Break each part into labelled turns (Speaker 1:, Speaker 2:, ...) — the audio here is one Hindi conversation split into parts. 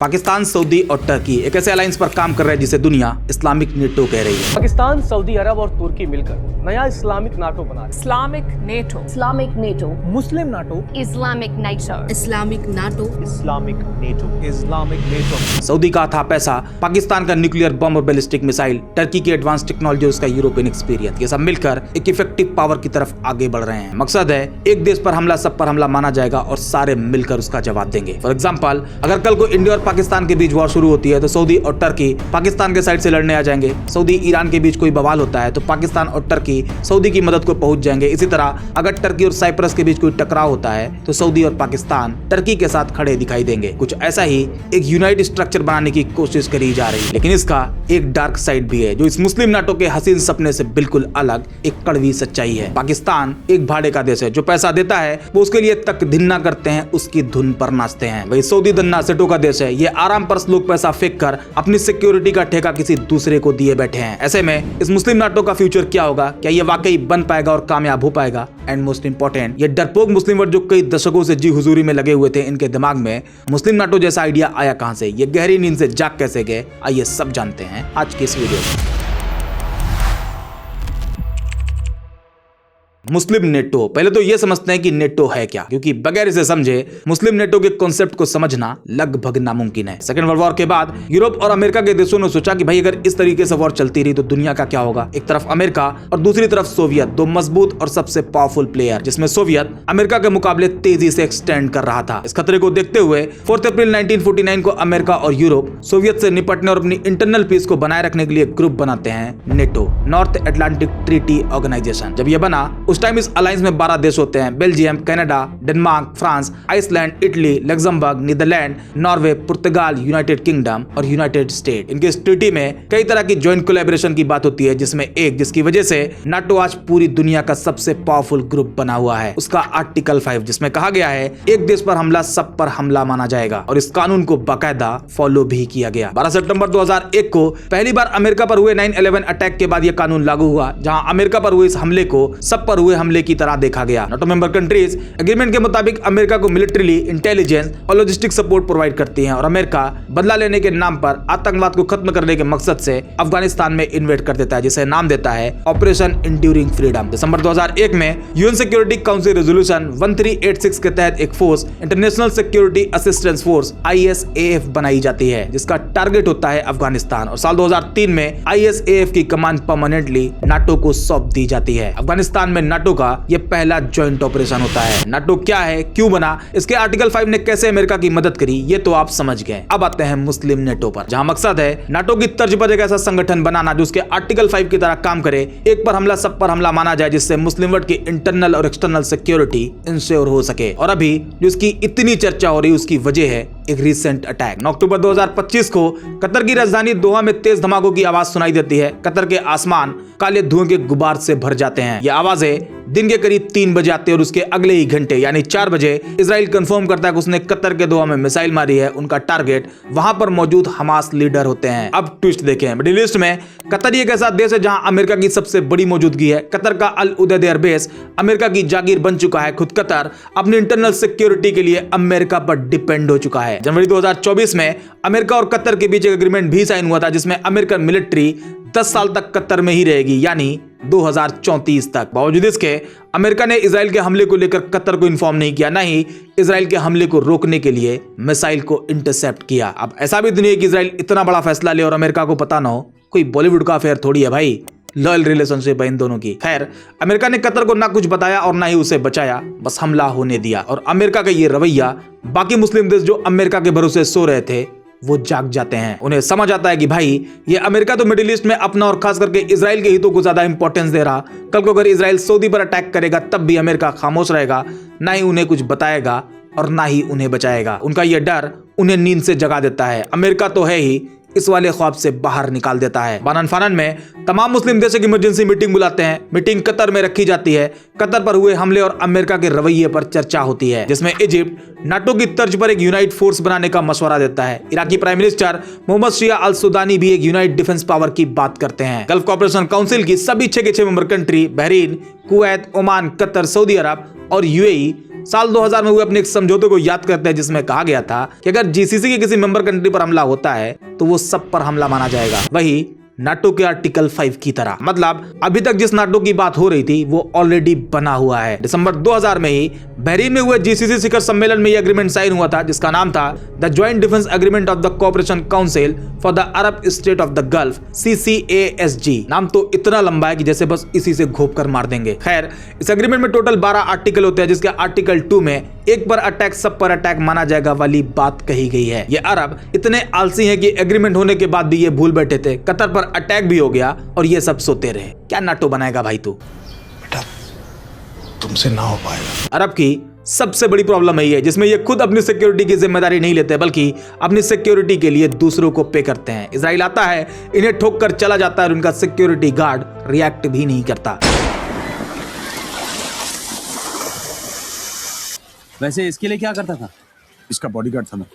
Speaker 1: पाकिस्तान, सऊदी और टर्की एक ऐसे अलायंस पर काम कर रहे हैं जिसे दुनिया इस्लामिक नेटो कह रही है।
Speaker 2: पाकिस्तान, सऊदी अरब और तुर्की मिलकर नया इस्लामिक नाटो बना रहे हैं।
Speaker 3: Islamic NATO,
Speaker 4: Islamic NATO,
Speaker 2: Muslim NATO,
Speaker 4: Islamic NATO,
Speaker 5: Islamic NATO,
Speaker 2: Islamic NATO, Islamic NATO.
Speaker 1: Saudi का था पैसा, पाकिस्तान का न्यूक्लियर बम और बैलिस्टिक मिसाइल, टर्की की एडवांस टेक्नोलॉजी और उसका यूरोपियन एक्सपीरियंस, ये सब मिलकर एक इफेक्टिव पावर की तरफ आगे बढ़ रहे हैं। मकसद है एक देश पर हमला सब पर हमला माना जाएगा और सारे मिलकर उसका जवाब देंगे। फॉर एग्जाम्पल, अगर कल को इंडिया और पाकिस्तान के बीच वॉर शुरू होती है तो सऊदी और टर्की पाकिस्तान के साइड से लड़ने आ जाएंगे। सऊदी ईरान के बीच कोई बवाल होता है तो पाकिस्तान और टर्की सऊदी की मदद को पहुंच जाएंगे। इसी तरह अगर टर्की और साइप्रस के बीच कोई टकराव होता है तो सऊदी और पाकिस्तान टर्की के साथ खड़े दिखाई देंगे। कुछ ऐसा ही एक यूनाइटेड स्ट्रक्चर बनाने की कोशिश करी जा रही है, लेकिन इसका एक डार्क साइड भी है जो इस मुस्लिम नाटो के हसीन सपने से बिल्कुल अलग एक कड़वी सच्चाई है। पाकिस्तान एक भाड़े का देश है, जो पैसा देता है वो उसके लिए तक धिन्ना करते हैं, उसकी धुन पर नाचते हैं। वही सऊदी दन्ना सेटों का देश है, ये आराम पर लोग पैसा फेंक कर अपनी सिक्योरिटी का ठेका किसी दूसरे को दिए बैठे हैं। ऐसे में इस मुस्लिम नाटो का फ्यूचर क्या होगा? क्या ये वाकई बन पाएगा और कामयाब हो पाएगा? एंड मोस्ट इंपॉर्टेंट, ये डरपोक मुस्लिम वर्ग जो कई दशकों से जी हुजूरी में लगे हुए थे, इनके दिमाग में मुस्लिम नाटो जैसा आइडिया आया कहां से? ये गहरी नींद से जाग कैसे गए? आइए सब जानते हैं आज की इस वीडियो में। मुस्लिम नेटो, पहले तो ये समझते हैं कि नेटो है क्या, क्योंकि बगैर इसे समझे मुस्लिम नेटो के कॉन्सेप्ट को समझना लगभग नामुमकिन है। सेकेंड वर्ल्ड वॉर के बाद यूरोप और अमेरिका के देशों ने सोचा कि भाई अगर इस तरीके से वॉर चलती रही तो दुनिया का क्या होगा। एक तरफ अमेरिका और दूसरी तरफ सोवियत, दो मजबूत और सबसे पावरफुल प्लेयर, जिसमें सोवियत अमेरिका के मुकाबले तेजी से एक्सटेंड कर रहा था। इस खतरे को देखते हुए 4 अप्रैल 1949 को अमेरिका और यूरोप सोवियत से निपटने और अपनी इंटरनल पीस को बनाए रखने के लिए ग्रुप बनाते हैं NATO, North Atlantic Treaty Organization. जब यह बना उस टाइम इस अलायंस में 12 देश होते हैं, Belgium, Canada, Denmark, France, Iceland, Italy, Luxembourg, Netherlands, Norway, Portugal, United Kingdom और यूनाइटेड स्टेट। इनके इस ट्रीटी में कई तरह की ज्वाइंट कोलैबोरेशन की बात होती है, जिसमें एक जिसकी वजह से नाटो आज पूरी दुनिया का सबसे पावरफुल ग्रुप बना हुआ है, उसका आर्टिकल 5, जिसमें कहा गया है एक देश पर हमला सब पर हमला माना जाएगा और इस कानून को बाकायदा फॉलो भी किया गया। 12 सितंबर 2001 को पहली बार अमेरिका पर हुए 9/11 अटैक के बाद यह कानून लागू हुआ, जहां अमेरिका पर हुए इस हमले को सब पर हुए हमले की तरह देखा गया। नाटो मेंबर कंट्रीज एग्रीमेंट के मुताबिक अमेरिका को मिलिट्रीली, इंटेलिजेंस और लॉजिस्टिक सपोर्ट प्रोवाइड करती हैं और अमेरिका बदला लेने के नाम पर आतंकवाद को खत्म करने के मकसद से अफगानिस्तान में इन्वेट कर देता है, जिसे नाम देता है ऑपरेशन इंड्यूरिंग फ्रीडम। दिसंबर 2001 में यूएन सिक्योरिटी काउंसिल रेजोल्यूशन 1386 के तहत एक force, international security assistance force ISAF बनाई जाती है, जिसका टारगेट होता है अफगानिस्तान। और साल 2003 में ISAF की कमांड परमानेंटली नाटो को सौंप दी जाती है। अफगानिस्तान में नाटो का यह पहला जॉइंट ऑपरेशन होता है। नाटो क्या है, क्यों बना, इसके आर्टिकल 5 ने कैसे अमेरिका की मदद करी, ये तो आप समझ गए। अब आते हैं मुस्लिम नेटो पर, जहां मकसद है नाटो की तर्ज पर एक ऐसा संगठन बनाना जो उसके आर्टिकल 5 की तरह काम करे, एक पर हमला सब पर हमला माना जाए, जिससे मुस्लिम वर्ल्ड की इंटरनल और एक्सटर्नल सिक्योरिटी इंश्योर हो सके। और अभी जो इसकी इतनी चर्चा हो रही है उसकी वजह है एक रिसेंट अटैक। 9 अक्टूबर 2025 को कतर की राजधानी दोहा में तेज धमाकों की आवाज सुनाई देती है। कतर के आसमान काले धुएं के गुबार से भर जाते हैं। ये आवाजें दिन के करीब 3 बजे आते हैं और उसके अगले ही घंटे यानी 4 बजे इजराइल कंफर्म करता है कि उसने कतर के दोहा में मिसाइल मारी है। उनका टारगेट वहां पर मौजूद हमास लीडर होते हैं। अब ट्विस्ट देखें, मिडिल ईस्ट में कतर एक ऐसा देश है जहां अमेरिका की सबसे बड़ी मौजूदगी है। कतर का अल उदैद एयरबेस अमेरिका की जागीर बन चुका है। खुद कतर अपनी इंटरनल सिक्योरिटी के लिए अमेरिका पर डिपेंड हो चुका है। जनवरी 2024 में अमेरिका और कतर के बीच एक एग्रीमेंट भी साइन हुआ था, जिसमें अमेरिकन मिलिट्री 10 साल तक कतर में ही रहेगी, यानी 2034 तक। बावजूद इसके अमेरिका ने इजराइल के हमले को लेकर कतर को इन्फॉर्म नहीं किया, ना ही इजराइल के हमले को रोकने के लिए मिसाइल को इंटरसेप्ट किया। अब ऐसा भी नहीं है कि इजराइल इतना बड़ा फैसला ले और अमेरिका को पता ना हो। कोई बॉलीवुड का अफेयर थोड़ी है भाई, लॉयल रिलेशनशिप है इन दोनों की। खैर, अमेरिका ने कतर को ना कुछ बताया और ना ही उसे बचाया, बस हमला होने दिया। और अमेरिका का ये रवैया बाकी मुस्लिम देश जो अमेरिका के भरोसे सो रहे थे वो जाग जाते हैं। उन्हें समझ आता है कि भाई ये अमेरिका तो मिडिल ईस्ट में अपना और खास करके इजराइल के हितों को ज्यादा इंपॉर्टेंस दे रहा। कल को अगर इजराइल सऊदी पर अटैक करेगा तब भी अमेरिका खामोश रहेगा, ना ही उन्हें कुछ बताएगा और ना ही उन्हें बचाएगा। उनका यह डर उन्हें नींद से जगा देता है। अमेरिका तो है ही, इस वाले ख्वाब से बाहर निकाल देता है। बानन फानन में तमाम मुस्लिम देशों की इमरजेंसी मीटिंग बुलाते हैं। मीटिंग कतर में रखी जाती है। कतर पर हुए हमले और अमेरिका के रवैये पर चर्चा होती है, जिसमें इजिप्ट नाटो की तर्ज पर एक यूनाइट फोर्स बनाने का मशवरा देता है। इराकी प्राइम मिनिस्टर मोहम्मद शिया अल सुदानी भी एक यूनाइट डिफेंस पावर की बात करते हैं। गल्फ कॉर्पोरेशन काउंसिल की सभी 6 के 6 member country Bahrain, Kuwait, Oman, Qatar, Saudi Arabia और UAE साल 2000 में हुए अपने एक समझौते को याद करते हैं जिसमें कहा गया था कि अगर जीसीसी के किसी मेंबर कंट्री पर हमला होता है तो वो सब पर हमला माना जाएगा, वही नाटो के आर्टिकल 5 की तरह। मतलब अभी तक जिस नाटो की बात हो रही थी वो ऑलरेडी बना हुआ है। दिसंबर 2000 में ही बहरीन में हुए जीसीसी शिखर सम्मेलन में यह एग्रीमेंट साइन हुआ था जिसका नाम था the joint defence agreement of the cooperation council for the Arab state of the gulf, CCASG। नाम तो इतना लंबा है कि जैसे बस इसी से घोप कर मार देंगे। खैर, इस एग्रीमेंट में टोटल 12 आर्टिकल होते हैं जिसके आर्टिकल 2 में एक पर अटैक सब पर अटैक माना जाएगा वाली बात कही गई है। ये अरब इतने आलसी हैं कि एग्रीमेंट होने के बाद भी ये भूल बैठे थे, कतर पर अटैक भी हो गया और ये सब सोते रहे। क्या नाटो बनाएगा भाई तू?
Speaker 3: बेटा तुमसे ना हो पाएगा।
Speaker 1: अरब की सबसे बड़ी प्रॉब्लम यही है जिसमें ये खुद अपनी सिक्योरिटी की जिम्मेदारी नहीं लेते बल्कि अपनी सिक्योरिटी के लिए दूसरों को पे करते हैं। इजराइल आता है, इन्हें ठोक कर चला जाता है और उनका सिक्योरिटी गार्ड रिएक्ट भी नहीं करता।
Speaker 5: वैसे इसके लिए क्या करता था?
Speaker 3: इसका बॉडीगार्ड था मैं।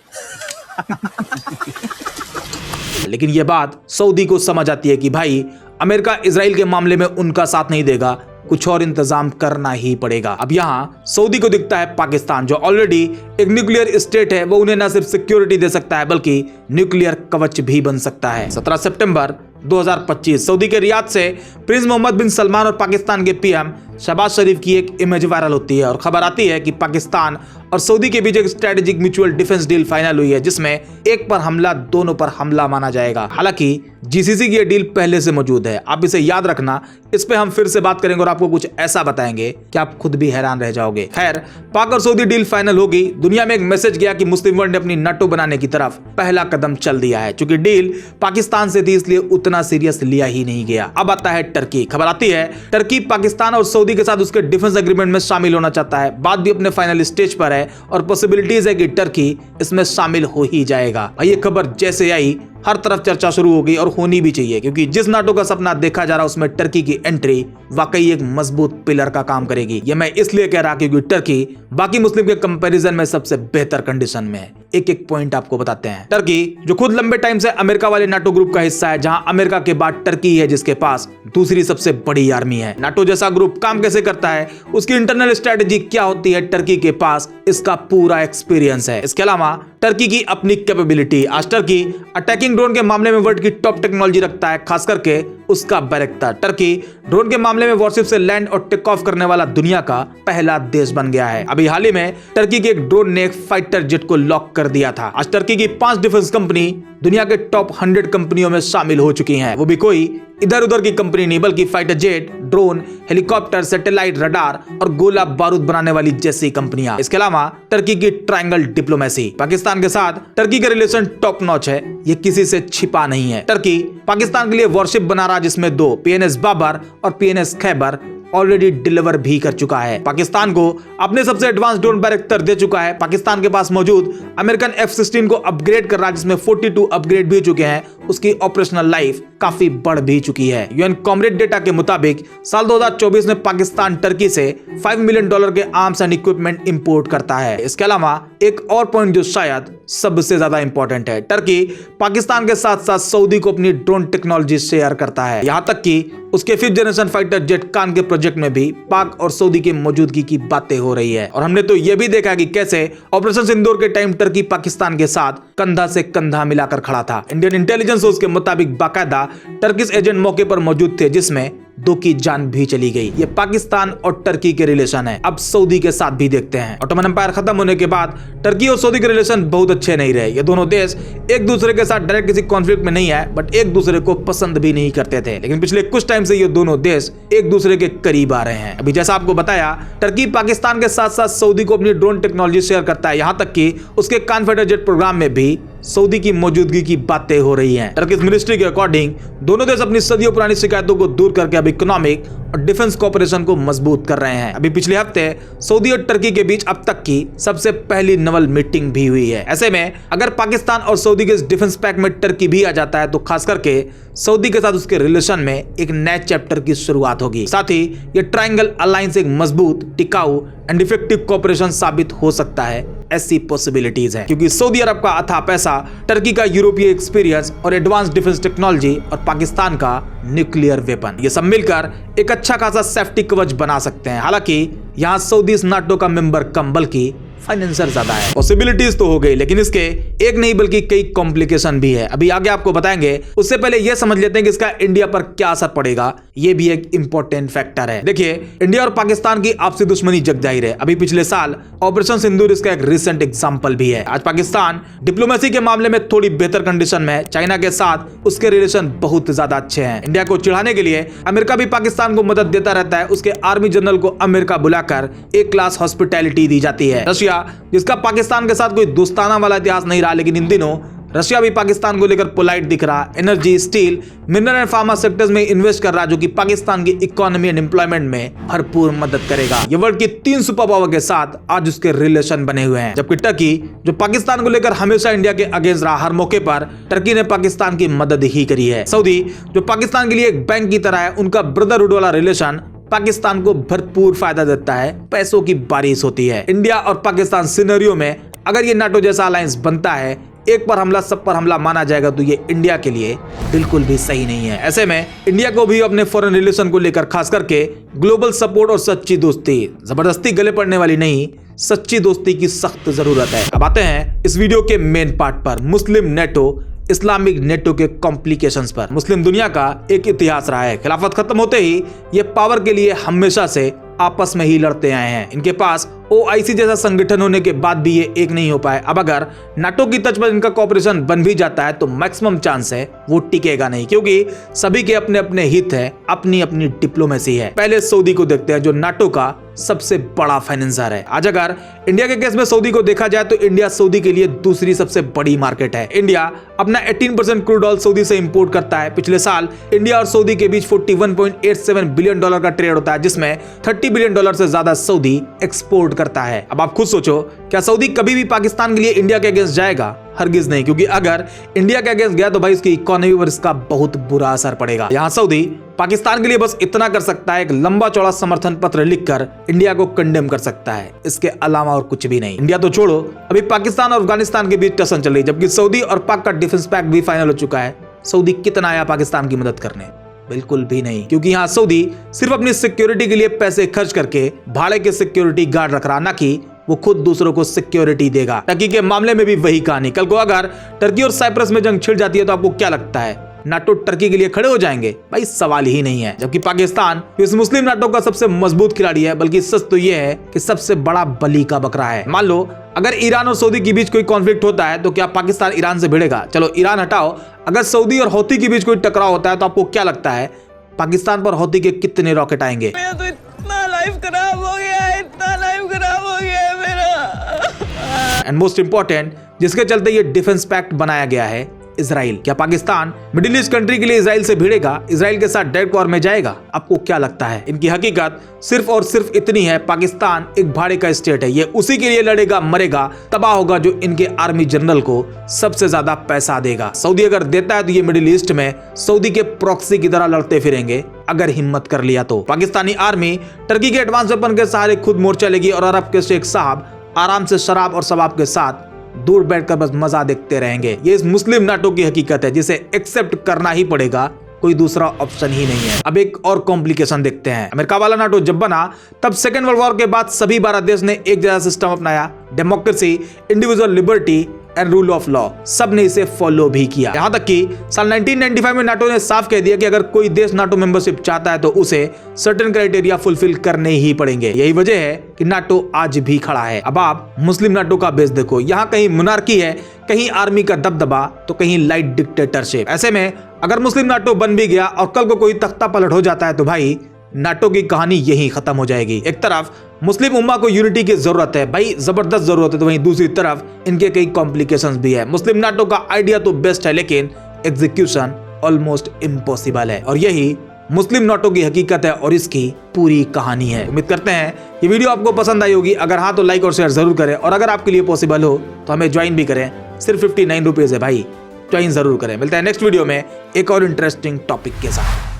Speaker 1: लेकिन यह बात सऊदी को समझ आती है कि भाई अमेरिका इजराइल के मामले में उनका साथ नहीं देगा, कुछ और इंतजाम करना ही पड़ेगा। अब यहाँ सऊदी को दिखता है पाकिस्तान जो ऑलरेडी एक न्यूक्लियर स्टेट है, वो उन्हें न सिर्फ सिक्योरिटी दे सकता है बल्कि न्यूक्लियर कवच भी बन सकता है। 17 सितंबर 2025 सऊदी के रियाद से प्रिंस मोहम्मद बिन सलमान और पाकिस्तान के पीएम शहबाज शरीफ की एक इमेज वायरल होती है और खबर आती है कि पाकिस्तान और सऊदी के बीच एक strategic mutual defence deal final हुई है जिसमें एक पर हमला दोनों पर हमला माना जाएगा। हालांकि जीसीसी की यह डील पहले से मौजूद है, आप इसे याद रखना। इस पे हम फिर से बात करेंगे और आपको कुछ ऐसा बताएंगे कि आप खुद भी हैरान रह जाओगे। खैर, पाक और सऊदी डील फाइनल होगी, दुनिया में एक मैसेज गया कि मुस्लिम वर्ल्ड ने अपनी नाटो बनाने की तरफ पहला कदम चल दिया है। चूंकि डील पाकिस्तान से थी इसलिए उतना सीरियस लिया ही नहीं गया। अब आता है टर्की। खबर आती है टर्की पाकिस्तान और सऊदी के साथ उसके डिफेंस एग्रीमेंट में शामिल होना चाहता है। बात भी अपने फाइनल स्टेज पर है और पॉसिबिलिटीज है कि टर्की इसमें शामिल हो ही जाएगा। भाई ये खबर जैसे आई हर तरफ चर्चा शुरू हो गई और होनी भी चाहिए क्योंकि जिस नाटो का सपना देखा जा रहा है उसमें टर्की की एंट्री वाकई एक मजबूत पिलर का काम करेगी। ये मैं इसलिए कह रहा क्योंकि टर्की बाकी मुस्लिम के कंपैरिजन में सबसे बेहतर कंडीशन में है। एक एक पॉइंट आपको बताते हैं। टर्की जो खुद लंबे टाइम से अमेरिका वाले नाटो ग्रुप का हिस्सा है, जहां अमेरिका के बाद टर्की है जिसके पास दूसरी सबसे बड़ी आर्मी है। नाटो जैसा ग्रुप काम कैसे करता है, उसकी इंटरनल स्ट्रेटेजी क्या होती है, टर्की के पास इसका पूरा एक्सपीरियंस है। इसके अलावा टर्की की अपनी कैपेबिलिटी, आज टर्की अटैकिंग ड्रोन के मामले में वर्ल्ड की टॉप टेक्नोलॉजी रखता है, खास करके उसका बैरक्टर। टर्की ड्रोन के मामले में वॉरशिप से लैंड और टेक ऑफ करने वाला दुनिया का पहला देश बन गया है। अभी हाल ही में टर्की के एक ड्रोन ने एक फाइटर जेट को लॉक कर दिया था। आज टर्की की 5 डिफेंस कंपनी दुनिया के टॉप 100 कंपनियों में शामिल हो चुकी हैं। वो भी कोई इधर उधर की कंपनी नहीं बल्कि fighter jet, drone, helicopter, satellite, radar और गोला बारूद बनाने वाली जैसी कंपनियां। इसके अलावा टर्की की ट्रायंगल डिप्लोमेसी, पाकिस्तान के साथ टर्की का रिलेशन टॉप नॉच है, ये किसी से छिपा नहीं है। टर्की पाकिस्तान के लिए वॉरशिप बना रहा जिसमें 2 PNS बाबर और PNS खैबर ऑलरेडी डिलीवर भी कर चुका है। पाकिस्तान को अपने सबसे एडवांस ड्रोन बैरक्टर दे चुका है। पाकिस्तान के पास मौजूद अमेरिकन F-16 को अपग्रेड कर रहा है जिसमें 42 अपग्रेड भी चुके हैं। उसकी ऑपरेशनल लाइफ काफी बढ़ भी चुकी है। यूएन कॉमरेड डेटा के मुताबिक साल 2024 में पाकिस्तान टर्की से $5 मिलियन के आर्म्स एंड इक्विपमेंट इंपोर्ट करता है। इसके अलावा एक और पॉइंट जो शायद सबसे ज्यादा इंपॉर्टेंट है, टर्की पाकिस्तान के साथ साथ सऊदी को अपनी ड्रोन टेक्नोलॉजी शेयर करता है। यहां तक कि उसके 5th जनरेशन फाइटर जेट कान के प्रोजेक्ट में भी पाक और सऊदी की मौजूदगी की बातें हो रही है। और हमने तो यह भी देखा कि कैसे ऑपरेशन सिंदूर के टाइम टर्की पाकिस्तान के साथ कंधा से कंधा मिलाकर खड़ा था। इंडियन इंटेलिजेंस सोर्स के मुताबिक बाकायदा टर्किश एजेंट मौके पर मौजूद थे जिसमें 2 की जान भी चली गई। ये पाकिस्तान और टर्की के रिलेशन है। अब सऊदी के साथ भी देखते हैं। ऑटोमन एम्पायर खत्म होने के बाद टर्की और सऊदी के रिलेशन बहुत अच्छे नहीं रहे। ये दोनों देश एक दूसरे के साथ डायरेक्ट किसी कॉन्फ्लिक्ट में नहीं है बट एक दूसरे को पसंद भी नहीं करते थे। लेकिन पिछले कुछ टाइम से ये दोनों देश एक दूसरे के करीब आ रहे हैं। अभी जैसा आपको बताया, टर्की पाकिस्तान के साथ साथ सऊदी को अपनी ड्रोन टेक्नोलॉजी शेयर करता है। यहां तक कि उसके कान फाइटर जेट प्रोग्राम में भी सऊदी की मौजूदगी की बातें हो रही हैं। टर्किश मिनिस्ट्री के अकॉर्डिंग दोनों देश अपनी सदियों पुरानी शिकायतों को दूर करके अब इकोनॉमिक और डिफेंस कोऑपरेशन को मजबूत कर रहे हैं। अभी पिछले हफ्ते सऊदी और टर्की के बीच अब तक की सबसे पहली नवल मीटिंग भी हुई है। ऐसे में अगर पाकिस्तान और सऊदी के डिफेंस पैक्ट में टर्की भी आ जाता है तो खास करके सऊदी के साथ उसके रिलेशन में एक नए चैप्टर की शुरुआत होगी। साथ ही ये ट्रायंगल अलायंस एक मजबूत, टिकाऊ एंड इफेक्टिव कोऑपरेशन साबित हो सकता है। ऐसी पॉसिबिलिटीज है क्योंकि सऊदी अरब का अथाह पैसा, टर्की का यूरोपीय एक्सपीरियंस और एडवांस डिफेंस टेक्नोलॉजी और पाकिस्तान का न्यूक्लियर वेपन, ये सब मिलकर एक अच्छा खासा सेफ्टी कवच बना सकते हैं। हालांकि यहाँ सऊदी इस नाटो का मेंबर कम बल्कि फाइनेंसर ज्यादा है। पॉसिबिलिटीज तो हो गई, लेकिन इसके एक नहीं बल्कि कई कॉम्प्लिकेशन भी है, अभी आगे आपको बताएंगे। उससे पहले यह समझ लेते हैं कि इसका इंडिया पर क्या असर पड़ेगा, यह भी एक इंपॉर्टेंट फैक्टर है। देखिए, इंडिया और पाकिस्तान की आपसी दुश्मनी जग जाहिर है। अभी पिछले साल ऑपरेशन सिंदूर इसका एक रिसेंट एग्जाम्पल भी है। आज पाकिस्तान डिप्लोमेसी के मामले में थोड़ी बेहतर कंडीशन में है। चाइना के साथ उसके रिलेशन बहुत ज्यादा अच्छे हैं। इंडिया को चिढ़ाने के लिए अमेरिका भी पाकिस्तान को मदद देता रहता है। उसके आर्मी जनरल को अमेरिका बुलाकर एक क्लास हॉस्पिटैलिटी दी जाती है। रशिया, जिसका पाकिस्तान के साथ कोई दोस्ताना वाला इतिहास नहीं रहा, लेकिन इन दिनों रशिया भी पाकिस्तान को लेकर पोलाइट दिख रहा। Energy, steel, mineral and pharma sectors में इन्वेस्ट कर रहा, जो कि पाकिस्तान की इकोनॉमी एंड एम्प्लॉयमेंट में भरपूर मदद करेगा। ये वर्ल्ड की 3 सुपर पावर के साथ आज उसके रिलेशन बने हुए हैं। जबकि टर्की, जो पाकिस्तान को लेकर हमेशा इंडिया के अगेंस्ट रहा, हर मौके पर टर्की ने पाकिस्तान की मदद ही करी है। सऊदी, जो पाकिस्तान के लिए एक बैंक की तरह है, उनका ब्रदरहुड वाला रिलेशन पाकिस्तान को भरपूर फायदा देता है। पैसों की बारिश होती है। इंडिया और पाकिस्तान सिनेरियो में अगर ये नाटो जैसा अलायंस बनता है, एक पर हमला सब पर हमला माना जाएगा, तो ये इंडिया के लिए बिल्कुल भी सही नहीं है। ऐसे में इंडिया को भी अपने फॉरेन रिलेशन को लेकर खास करके ग्लोबल सपोर्ट और सच्ची दोस्ती, जबरदस्ती गले पड़ने वाली नहीं, सच्ची दोस्ती की सख्त जरूरत है। अब आते हैं इस वीडियो के मेन पार्ट पर, मुस्लिम नेटो इस्लामिक नेटो के कॉम्प्लिकेशंस पर। मुस्लिम दुनिया का एक इतिहास रहा है। खिलाफत खत्म होते ही ये पावर के लिए हमेशा से आपस में ही लड़ते आए हैं। इनके पास OIC जैसा संगठन होने के बाद भी ये एक नहीं हो पाए। अब अगर नाटो की तर्ज पर इनका कॉपरेशन बन भी जाता है तो मैक्सिमम चांस है वो टिकेगा नहीं, क्योंकि सभी के अपने अपने हित है, अपनी अपनी डिप्लोमेसी है। पहले सऊदी को देखते हैं, जो नाटो का सबसे बड़ा फाइनेंसर है। आज अगर इंडिया के केस में सऊदी को देखा जाए तो इंडिया सऊदी के लिए दूसरी सबसे बड़ी मार्केट है। इंडिया अपना 18% क्रूड ऑयल सऊदी से इंपोर्ट करता है। पिछले साल इंडिया और सऊदी के बीच $41.87 बिलियन का ट्रेड होता है, जिसमें $30 बिलियन से ज्यादा सऊदी एक्सपोर्ट करता है। अब आप खुद सोचो, क्या सऊदी कभी भी पाकिस्तान के लिए इंडिया के अगेंस्ट जाएगा? हरगिज नहीं, क्योंकि अगर इंडिया के अगेंस्ट गया तो भाई उसकी इकोनॉमी पर इसका बहुत बुरा असर पड़ेगा। यहाँ सऊदी पाकिस्तान के लिए बस इतना कर सकता है, एक लंबा चौड़ा समर्थन पत्र लिखकर इंडिया को कंडेम कर सकता है। इसके अलावा और कुछ भी नहीं। इंडिया तो छोड़ो, अभी पाकिस्तान और अफगानिस्तान के बीच टसन चल रही, जबकि सऊदी और पाक का डिफेंस पैक्ट भी फाइनल हो चुका है। सऊदी कितना आया पाकिस्तान की मदद करने? बिल्कुल भी नहीं, क्योंकि यहाँ सऊदी सिर्फ अपनी सिक्योरिटी के लिए पैसे खर्च करके भाड़े के सिक्योरिटी गार्ड रख रहा, ना कि वो खुद दूसरों को सिक्योरिटी देगा। टर्की के मामले में भी वही कहानी। कल को अगर टर्की और साइप्रस में जंग छिड़ जाती है तो आपको क्या लगता है, नाटो टर्की के लिए खड़े हो जाएंगे? भाई सवाल ही नहीं है। जबकि पाकिस्तान इस मुस्लिम नाटो का सबसे मजबूत खिलाड़ी है, बल्कि सच तो यह है कि सबसे बड़ा बली का बकरा है। मान लो अगर ईरान और सऊदी के बीच कोई कॉन्फ्लिक्ट होता है तो क्या पाकिस्तान ईरान से भिड़ेगा? चलो ईरान हटाओ, अगर सऊदी और हौती के बीच कोई टकराव होता है तो आपको क्या लगता है पाकिस्तान पर हौती के कितने रॉकेट आएंगे?
Speaker 6: मेरा तो इतना लाइफ खराब हो गया है, इतना लाइफ खराब हो गया है मेरा।
Speaker 1: एंड मोस्ट इंपॉर्टेंट, जिसके चलते ये डिफेंस पैक्ट बनाया गया है, इजराइल। क्या पाकिस्तान मिडिल ईस्ट कंट्री के लिए इजराइल से भिड़ेगा? इजराइल के साथ डायरेक्ट वॉर में जाएगा? आपको क्या लगता है? इनकी हकीकत सिर्फ और सिर्फ इतनी है, पाकिस्तान एक भाड़े का स्टेट है। ये उसी के लिए लड़ेगा, मरेगा, तबाह होगा जो इनके आर्मी जनरल को सबसे ज्यादा पैसा देगा। सऊदी अगर देता है तो ये मिडिल ईस्ट में सऊदी के प्रॉक्सी की तरह लड़ते फिरेंगे, अगर हिम्मत कर लिया तो। पाकिस्तानी आर्मी टर्की के एडवांस वेपन के सहारे खुद मोर्चा लेगी और अरब के शेख साहब आराम से शराब और शबाब के साथ दूर बैठकर बस मजा देखते रहेंगे। ये इस मुस्लिम नाटो की हकीकत है, जिसे एक्सेप्ट करना ही पड़ेगा, कोई दूसरा ऑप्शन ही नहीं है। अब एक और कॉम्प्लिकेशन देखते हैं। अमेरिका वाला नाटो जब बना तब सेकेंड वर्ल्ड वॉर के बाद सभी 12 देश ने एक जैसा सिस्टम अपनाया, democracy, individual liberty and rule of law. सब ने इसे फॉलो भी किया। यहाँ तक कि साल 1995 में नाटो ने साफ कह दिया कि अगर कोई देश नाटो मेंबरशिप चाहता है तो उसे सर्टेन क्राइटेरिया फुलफिल करने ही पड़ेंगे। यही वजह है कि नाटो आज भी खड़ा है। अब आप मुस्लिम नाटो का बेस देखो, यहाँ कहीं मोनार्की है, कहीं आर्मी का दबदबा, तो कहीं लाइट डिक्टेटरशिप। ऐसे में अगर मुस्लिम नाटो बन भी गया और कल को कोई तख्ता पलट हो जाता है तो भाई नाटो की कहानी यही खत्म हो जाएगी। एक तरफ मुस्लिम उम्मा को यूनिटी की जरूरत है, भाई जबरदस्त जरूरत है, तो वहीं दूसरी तरफ इनके कई कॉम्प्लिकेशंस भी है। मुस्लिम नाटो का आइडिया तो बेस्ट है, लेकिन एग्जीक्यूशन ऑलमोस्ट इम्पॉसिबल है, और यही मुस्लिम नाटो की हकीकत है और इसकी पूरी कहानी है। उम्मीद करते हैं ये वीडियो आपको पसंद आई होगी। अगर हाँ तो लाइक और शेयर जरूर करें, और अगर आपके लिए पॉसिबल हो तो हमें ज्वाइन भी करें। सिर्फ 59 रुपीज है भाई, ज्वाइन जरूर करें। मिलते हैं नेक्स्ट वीडियो में एक और इंटरेस्टिंग टॉपिक के साथ।